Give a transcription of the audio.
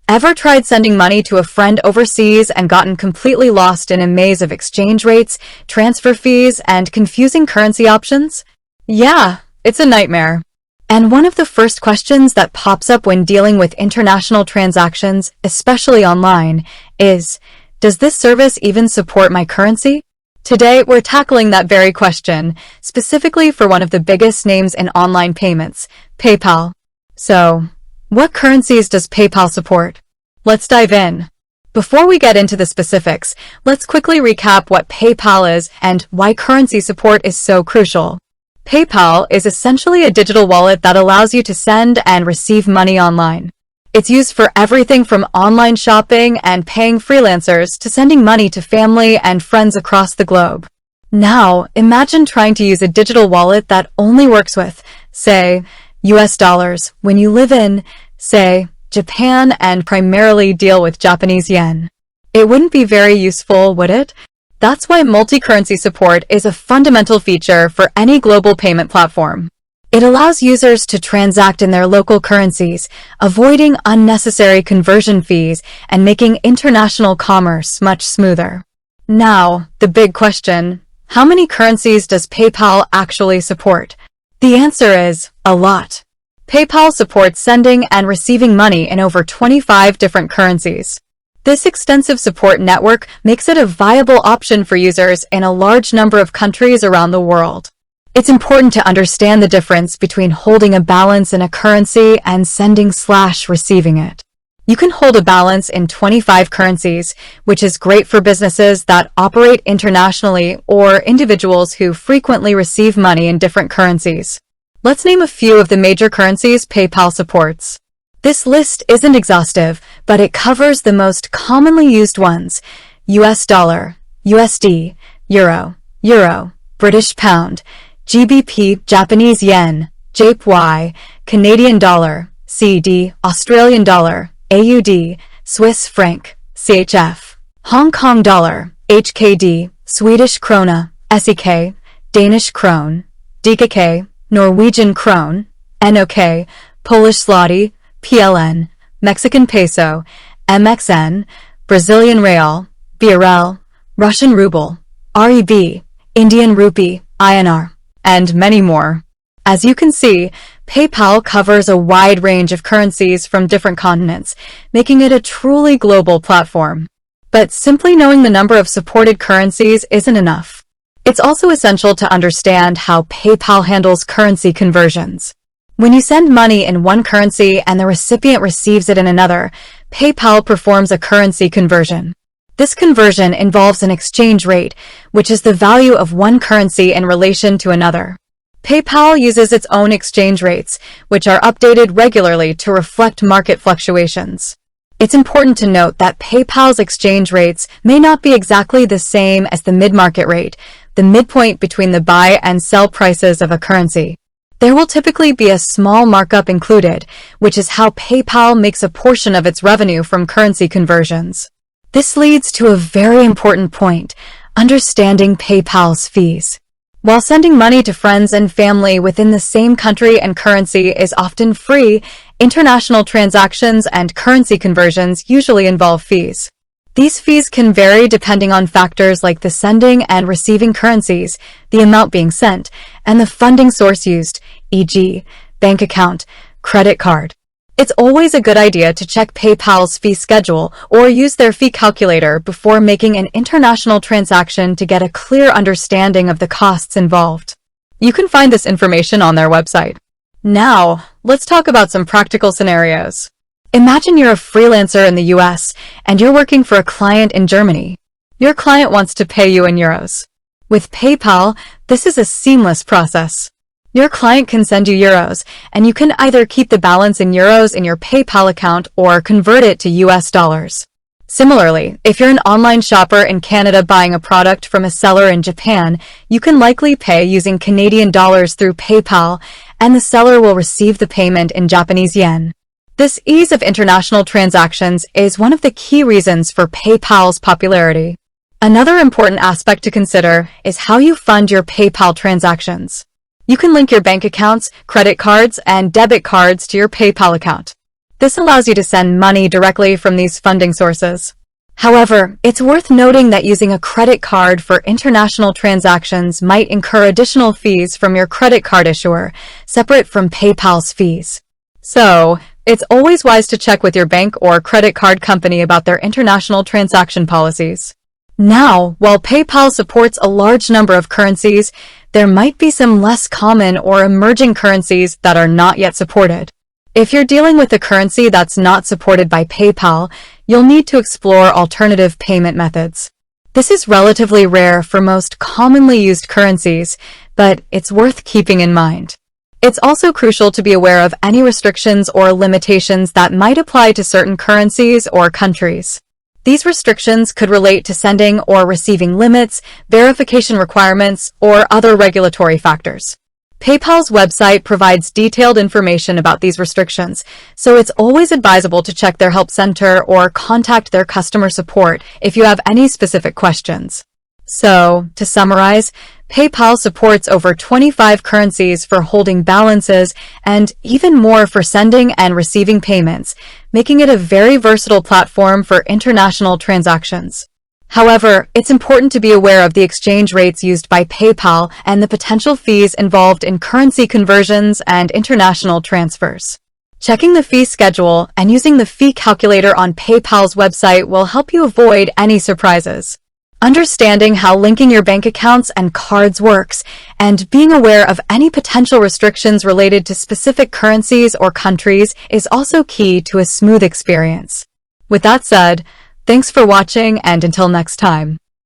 Ever tried sending money to a friend overseas and gotten completely lost in a maze of exchange rates, transfer fees, and confusing currency options? Yeah, it's a nightmare. And one of the first questions that pops up when dealing with international transactions, especially online, is, does this service even support my currency? Today, we're tackling that very question, specifically for one of the biggest names in online payments, PayPal. So, what currencies does PayPal support? Let's dive in. Before we get into the specifics, let's quickly recap what PayPal is and why currency support is so crucial. PayPal is essentially a digital wallet that allows you to send and receive money online. It's used for everything from online shopping and paying freelancers to sending money to family and friends across the globe. Now, imagine trying to use a digital wallet that only works with, say, US dollars when you live in, say, Japan and primarily deal with Japanese yen. It wouldn't be very useful, would it? That's why multi-currency support is a fundamental feature for any global payment platform. It allows users to transact in their local currencies, avoiding unnecessary conversion fees and making international commerce much smoother. Now, the big question, how many currencies does PayPal actually support? The answer is a lot. PayPal supports sending and receiving money in over 25 different currencies. This extensive support network makes it a viable option for users in a large number of countries around the world. It's important to understand the difference between holding a balance in a currency and sending/receiving it. You can hold a balance in 25 currencies, which is great for businesses that operate internationally or individuals who frequently receive money in different currencies. Let's name a few of the major currencies PayPal supports. This list isn't exhaustive, but it covers the most commonly used ones: US dollar, USD, Euro, British pound, GBP, Japanese yen, JPY, Canadian dollar, CAD, Australian dollar, AUD, Swiss franc, CHF, Hong Kong dollar, HKD, Swedish krona, SEK, Danish krone, DKK, Norwegian krone, NOK, Polish zloty, PLN, Mexican peso, MXN, Brazilian real, BRL, Russian ruble, REB, Indian rupee, INR, and many more. As you can see, PayPal covers a wide range of currencies from different continents, making it a truly global platform. But simply knowing the number of supported currencies isn't enough. It's also essential to understand how PayPal handles currency conversions. When you send money in one currency and the recipient receives it in another, PayPal performs a currency conversion. This conversion involves an exchange rate, which is the value of one currency in relation to another. PayPal uses its own exchange rates, which are updated regularly to reflect market fluctuations. It's important to note that PayPal's exchange rates may not be exactly the same as the mid-market rate, the midpoint between the buy and sell prices of a currency. There will typically be a small markup included, which is how PayPal makes a portion of its revenue from currency conversions. This leads to a very important point, understanding PayPal's fees. While sending money to friends and family within the same country and currency is often free, international transactions and currency conversions usually involve fees. These fees can vary depending on factors like the sending and receiving currencies, the amount being sent, and the funding source used, e.g., bank account, credit card. It's always a good idea to check PayPal's fee schedule or use their fee calculator before making an international transaction to get a clear understanding of the costs involved. You can find this information on their website. Now, let's talk about some practical scenarios. Imagine you're a freelancer in the US and you're working for a client in Germany. Your client wants to pay you in euros. With PayPal, this is a seamless process. Your client can send you euros, and you can either keep the balance in euros in your PayPal account or convert it to US dollars. Similarly, if you're an online shopper in Canada buying a product from a seller in Japan, you can likely pay using Canadian dollars through PayPal, and the seller will receive the payment in Japanese yen. This ease of international transactions is one of the key reasons for PayPal's popularity. Another important aspect to consider is how you fund your PayPal transactions. You can link your bank accounts, credit cards, and debit cards to your PayPal account. This allows you to send money directly from these funding sources. However, it's worth noting that using a credit card for international transactions might incur additional fees from your credit card issuer, separate from PayPal's fees. So, it's always wise to check with your bank or credit card company about their international transaction policies. Now, while PayPal supports a large number of currencies, there might be some less common or emerging currencies that are not yet supported. If you're dealing with a currency that's not supported by PayPal, you'll need to explore alternative payment methods. This is relatively rare for most commonly used currencies, but it's worth keeping in mind. It's also crucial to be aware of any restrictions or limitations that might apply to certain currencies or countries. These restrictions could relate to sending or receiving limits, verification requirements, or other regulatory factors. PayPal's website provides detailed information about these restrictions, so it's always advisable to check their help center or contact their customer support if you have any specific questions. So, to summarize, PayPal supports over 25 currencies for holding balances and even more for sending and receiving payments, making it a very versatile platform for international transactions. However, it's important to be aware of the exchange rates used by PayPal and the potential fees involved in currency conversions and international transfers. Checking the fee schedule and using the fee calculator on PayPal's website will help you avoid any surprises. Understanding how linking your bank accounts and cards works and being aware of any potential restrictions related to specific currencies or countries is also key to a smooth experience. With that said, thanks for watching, and until next time.